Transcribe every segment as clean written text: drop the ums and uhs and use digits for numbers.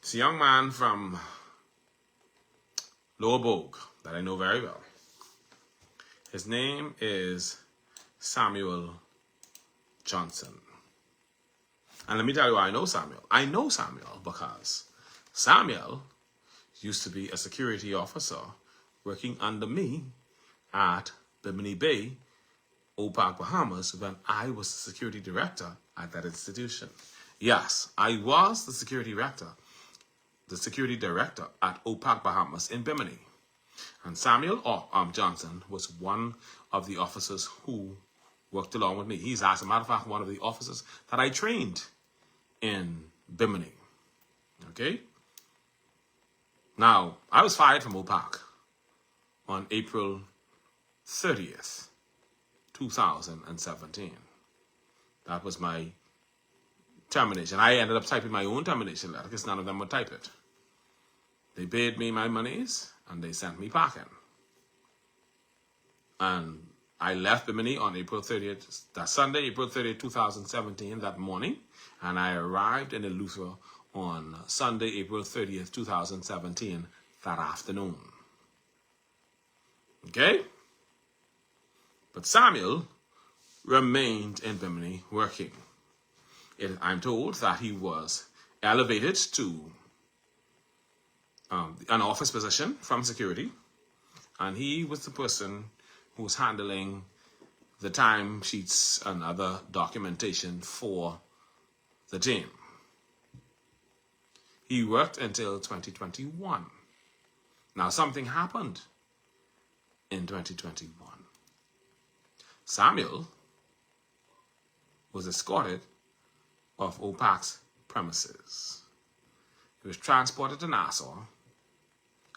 It's a young man from Lower Bogue that I know very well. His name is Samuel Johnson. And let me tell you why I know Samuel. I know Samuel because Samuel used to be a security officer working under me at Bimini Bay, OPAC Bahamas, when I was the security director at that institution. Yes, I was the security director at OPAC Bahamas in Bimini. And Samuel Johnson was one of the officers who worked along with me. He's, as a matter of fact, one of the officers that I trained in Bimini. Okay? Now, I was fired from OPAC on April 30th, 2017. That was my termination. I ended up typing my own termination letter because none of them would type it. They paid me my monies and they sent me packing. And I left Bimini on April 30th, that Sunday, April 30th, 2017, that morning. And I arrived in Eleuthera on Sunday, April 30th, 2017, that afternoon. Okay? But Samuel remained in Bimini working. I'm told that he was elevated to an office position from security, and he was the person who was handling the time sheets and other documentation for the team. He worked until 2021. Now, something happened in 2021. Samuel was escorted off OPAC's premises. He was transported to Nassau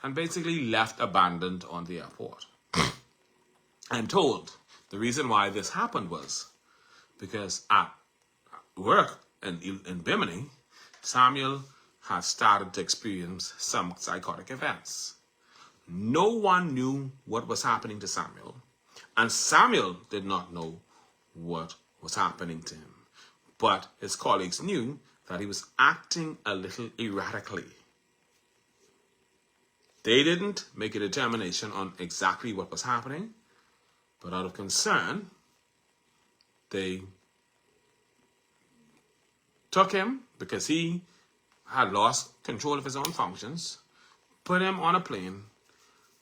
and basically left abandoned on the airport. I'm told the reason why this happened was because at work in Bimini, Samuel had started to experience some psychotic events. No one knew what was happening to Samuel, and Samuel did not know what was happening to him. But his colleagues knew that he was acting a little erratically. They didn't make a determination on exactly what was happening, but out of concern, they took him because he had lost control of his own functions, put him on a plane,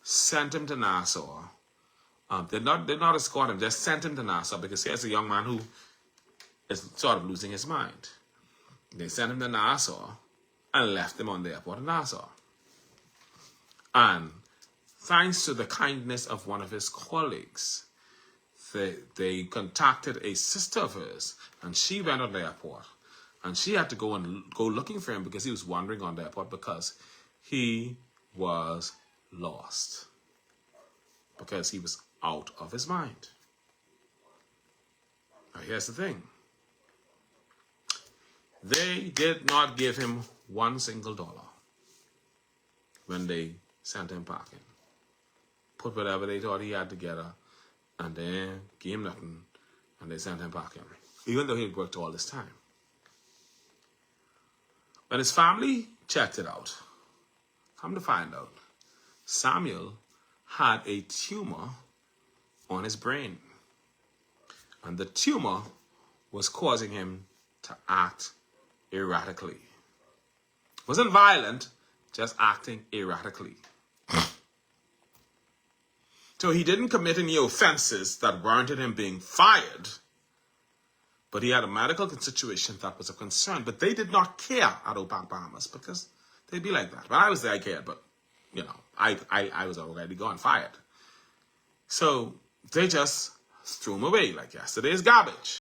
sent him to Nassau. Did not escort him, just sent him to Nassau because here's a young man who is sort of losing his mind. They sent him to Nassau and left him on the airport in Nassau. And thanks to the kindness of one of his colleagues, they contacted a sister of hers, and she went on the airport. And she had to go looking for him because he was wandering on the airport because he was lost. Because he was out of his mind. Now here's the thing. They did not give him $1 single when they sent him packing. Put whatever they thought he had together and then gave him nothing and they sent him packing. Even though he had worked all this time. When his family checked it out, come to find out, Samuel had a tumor on his brain. And the tumor was causing him to act erratically. Wasn't violent, just acting erratically. So he didn't commit any offenses that warranted him being fired, but he had a medical situation that was a concern. But they did not care at OPAC Bahamas because they'd be like that. When I was there, I cared, but you know, I was already gone, fired. So they just threw him away like yesterday's garbage.